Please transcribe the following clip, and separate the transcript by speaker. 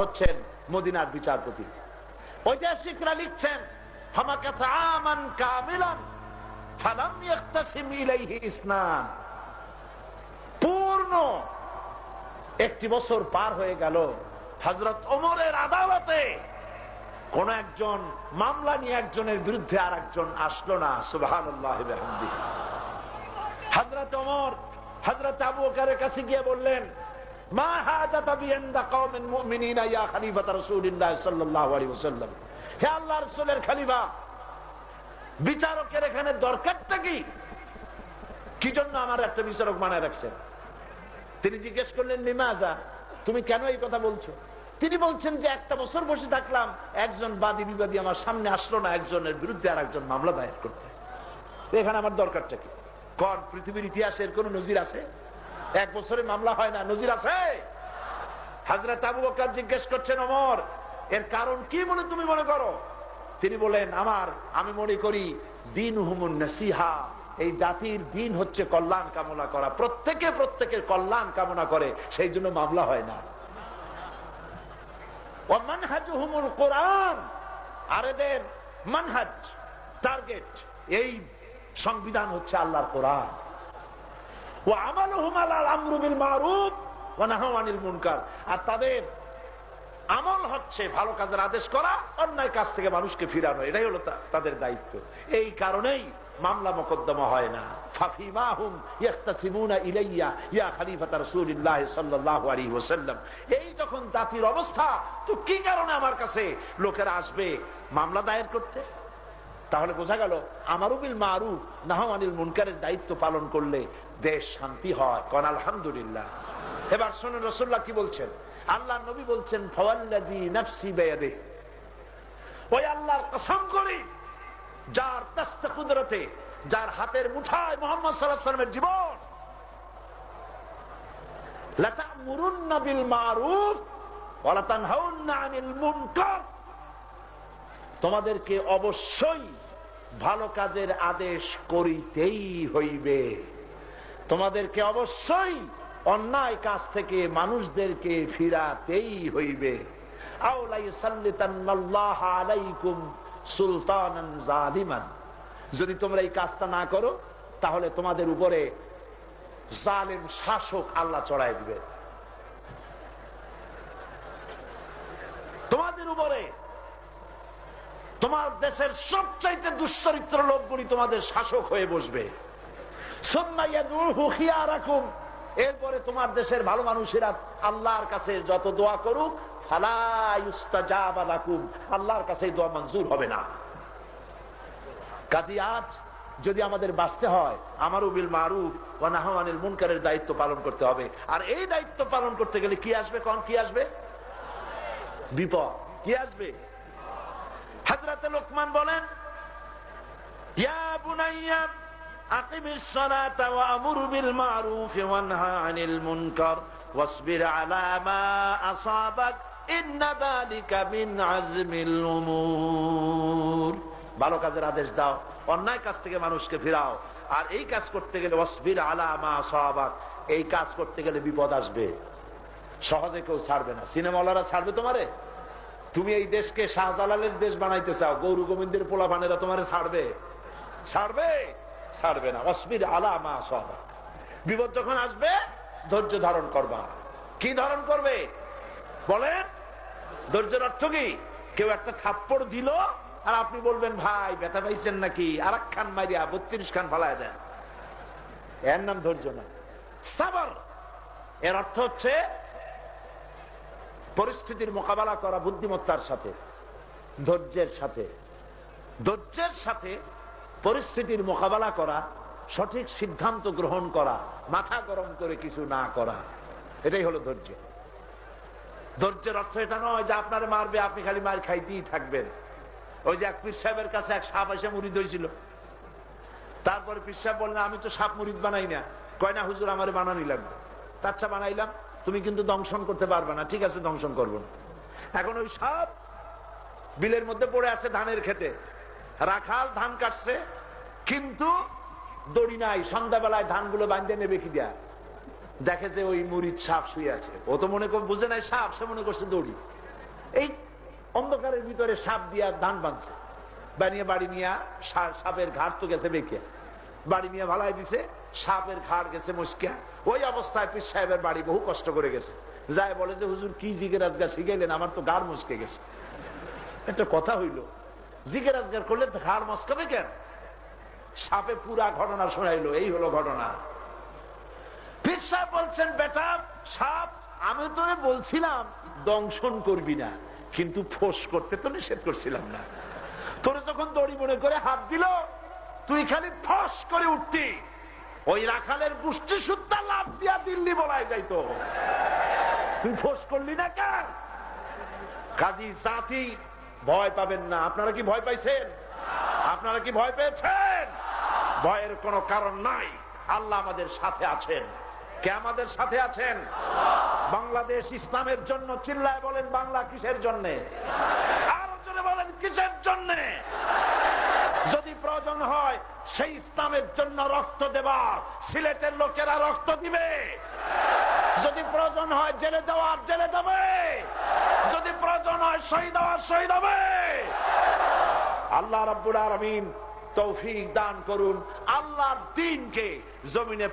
Speaker 1: হচ্ছেন মদিনার বিচারপতি। ঐতিহাসিকরা লিখছেন হামাকাতা আমান কামিলান ফালাম ইয়াখতাসিম ইলাইহি ইসনান, পূর্ণ একটি বছর পার হয়ে গেল, হযরত ওমরের আদালতে কোন একজন মামলা নিয়ে একজনের বিরুদ্ধে আর একজন আসলো না। সুবহানাল্লাহি ওয়া বিহামদিহি। হযরত ওমর হযরত আবু বকরের কাছে গিয়ে বললেন, মা হাজাতা বিইনদা কওমিন মুমিনিনা ইয়া খলিফাত রাসূলিল্লাহ সাল্লাল্লাহু আলাইহি ওয়াসাল্লাম, হে আল্লাহর রাসূলের খলিফা, বিচারকের এখানে দরকারটা কি? কি জন্য আমার একটা বিচারক বানায় রাখছেন? তিনি জিজ্ঞেস করলেন, লিমাজা, তুমি কেন এই কথা বলছো? তিনি বলছেন যে একটা বছর বসে থাকলাম, একজন বাদী বিবাদী আমার সামনে আসলো না একজনের বিরুদ্ধে আর একজন মামলা দায়ের করতে। এখানে আমার দরকারটা কি? কোন পৃথিবীর ইতিহাসের কোন নজির আছে? এক বছরে মামলা হয় না, নজির আছে? হযরত আবু বকর জিজ্ঞেস করছেন, ওমর, এর কারণ কি বলে তুমি মনে করো? তিনি বলেন, আমি মনে করি দীনহুমুন নাসিহা, এই জাতির দিন হচ্ছে কল্যাণ কামনা করা, প্রত্যেকের কল্যাণ কামনা করে, সেই জন্য মামলা হয় না। ওয়া মানহাজুহুমুল কোরআন, আর এদের মানহাজ, টার্গেট, এই সংবিধান হচ্ছে আল্লাহর কোরআন। ওয়া আমালুহুম আলাল আমরু বিল মারুফ ওয়া নাহয়ু আনিল মুনকার, আর তাদের আমল হচ্ছে ভালো কাজের আদেশ করা, অন্যায় কাজ থেকে মানুষকে ফিরানো, এটাই হলো তাদের দায়িত্ব। এই কারণেই মামলা মোকদ্দমা হয় না। ফাফিমাহুম ইয়াখতাসিমুনা ইলাইয়া ইয়া খলিফাত রাসূলিল্লাহ সাল্লাল্লাহু আলাইহি ওয়াসাল্লাম, এই যখন জাতির অবস্থা, তো কি কারণে আমার কাছে লোকেরা আসবে মামলা দায়ের করতে? তাহলে বোঝা গেল আমারু বিল মারুফ নাহয়ু আনিল মুনকারের দায়িত্ব পালন করলে দেশ শান্তি হয়। কোন আলহামদুলিল্লাহ। এবার শুনুন রাসূলুল্লাহ কি বলছেন। আল্লাহর নবী বলছেন, ফাওয়াল্লাযী নাফসি বিয়াদিহি, ওই আল্লাহর কসম করি যার দস্তে কুদরতে, যার হাতের মুঠায় মুহাম্মদ সাল্লাল্লাহু আলাইহি ওয়াসাল্লামের জীবন, লা তা'মুরুন্না বিল মারুফ ওয়া লা তানহাউন্না আনিল মুনকার, তোমাদেরকে অবশ্যই ভালো কাজের আদেশ করিতেই হইবে, তোমাদেরকে অবশ্যই অন্যায় কাজ থেকে মানুষদেরকে ফিরাতেই হইবে। আও লা ইসাল্লিতান্নাল্লাহু আলাইকুম সুলতানান জালিমান, যদি তোমরা এই কাজটা না করো তাহলে তোমাদের উপরে জালেম শাসক আল্লাহ চড়াই দিবে, তোমাদের উপরে তোমার দেশের সবচাইতে দুশ্চরিত্র লোকগুলি তোমাদের শাসক হয়ে বসবে। সুম্মা ইয়াদউহু খিয়ারাকুম, এরপরে তোমার দেশের ভালো মানুষেরা আল্লাহর কাছে যত দোয়া করুক, ফালা ইউস্তাজাবা লাকুম, আল্লাহর কাছে দোয়া মঞ্জুর হবে না। কাজী আজ যদি আমাদের বাঁচতে হয়, আমারু বিল মারুফ ওয়া নাহয়ু আনিল মুনকারের দায়িত্ব পালন করতে হবে। আর এই দায়িত্ব পালন করতে গেলে কি আসবে? কোন কি আসবে? বিপদ। কি আসবে? হযরত লোকমান বলেন, ইয়া বুনাইয়া আকিমিস সালাতা ওয়া আমুর বিল মারুফ ওয়া নাহা আনিল মুনকার ওয়াসবির আলা মা আসাবাক ইন্না যালিকা মিন আজমিল উমুর, ভালো কাজের আদেশ দাও, অন্যায় কাজ থেকে মানুষকে ফিরাও। আর এই কাজ করতে গেলে ওয়াসবির আলা মা আসাবাক, এই কাজ করতে গেলে বিপদ আসবে, সহজে কেউ ছাড়বে না। সিনেমাওয়ালারা ছাড়বে তোমারে? তুমি এই দেশকে শাহজালালের দেশ বানাইতে চাও, গৌর গোবিন্দের পোলাপানেরা তোমারে ছাড়বে? ছাড়বে না। ওয়াসবির আলা মা আসাবাক, বিপদ যখন আসবে ধৈর্য ধারণ করবা। কি ধারণ করবে বলেন? ধৈর্যের অর্থ কি? কেউ একটা থাপ্পড় দিল আর আপনি বলবেন, ভাই ব্যথা পাইছেন নাকি, আর এক খান মারিয়া 32 খান ফালায় দেন, এর নাম ধৈর্য না। সাবর এর অর্থ হচ্ছে পরিস্থিতির মোকাবেলা করা বুদ্ধিমত্তার সাথে, ধৈর্যের সাথে। ধৈর্যের সাথে পরিস্থিতির মোকাবেলা করা, সঠিক সিদ্ধান্ত গ্রহণ করা, মাথা গরম করে কিছু না করা, এটাই হলো ধৈর্য। ধৈর্যের অর্থ এটা নয় যে আপনার মারবে, আপনি খালি মার খাইতেই থাকবেন। ওই যে এক পীর সাহেবের কাছে এক সাপ এসে মুরিদ হয়েছিল, তারপরে পীর সাহেব বললেন, আমি তো সাপ মুরিদ বানাই না। কয় না হুজুর, আমারে বানানি লাগবে। আচ্ছা বানাইলাম, তুমি কিন্তু দংশন করতে পারবে না। ঠিক আছে, দংশন করবো না। এখন ওই সাপ বিলের মধ্যে পড়ে আছে ধানের খেতে, রাখাল ধান কাটছে, কিন্তু দড়ি নাই। সন্ধ্যাবেলায় ধানগুলো বাঁধতে নেবে কি দেয়া, দেখে যে ওই মুরিদ সাপ শুয়ে আছে। ও তো মনে করে বুঝে নাই সাপ, সে মনে করছে দড়ি। এই অন্ধকারের ভিতরে সাপ দিয়া ধান বাঁধছে, বানিয়ে বাড়ি নিয়ে সাপের ঘাট তো গেছে বেঁকে, বাড়ি নিয়ে ভালাই দিছে, সাপের ঘাট গেছে মুশকিয়া। ওই অবস্থায় পীর সাহেবের বাড়ি বহু কষ্ট করে গেছে, যায় বলে যে হুজুর কি জিগের আজগার শিখাইলেন, আমার তো গাড় মুচকে গেছে। একটা কথা হইল, জিগের আজগার করলে ঘাড় মস্কাবে কেন? সাপে পুরা ঘটনা শোনাইলো, এই হলো ঘটনা। পীর সাহেব বলছেন, বেটা সাপ, আমি তোরে বলছিলাম দংশন করবি না, কিন্তু ফোঁস করতে তো নিষেধ করছিলাম না। তোরে যখন দড়ি মনে করে হাত দিল, তুই খালি ফস করে উঠতি, ওই রাখালের গোষ্ঠী সুদ্ধা লাভ দিয়া দিল্লি বলাই যাইতো, তুই ফোঁস করলি না কেন? কাজী জাতি ভয় পাবেন না। আপনারা কি ভয় পাইছেন? আপনারা কি ভয় পেয়েছেন? ভয়ের কোনো কারণ নাই। আল্লাহ আমাদের সাথে আছেন। কে আমাদের সাথে আছেন? বাংলাদেশ ইসলামের জন্য। চিল্লায় বলেন, বাংলা কিসের জন্যে? আরো জোরে বলেন, কিসের জন্যে? যদি প্রয়োজন হয় সেই ইসলামের জন্য রক্ত দেবার, সিলেটের লোকেরা রক্ত দিবে। যদি প্রয়োজন হয় জেলে যাওয়ার, জেলে যাবে। যদি প্রয়োজন হয় শহীদ হওয়ার, শহীদ হবে। আল্লাহ রাব্বুল আলামিন তৌফিক দান করুন, আল্লাহর দ্বীনকে জমিনে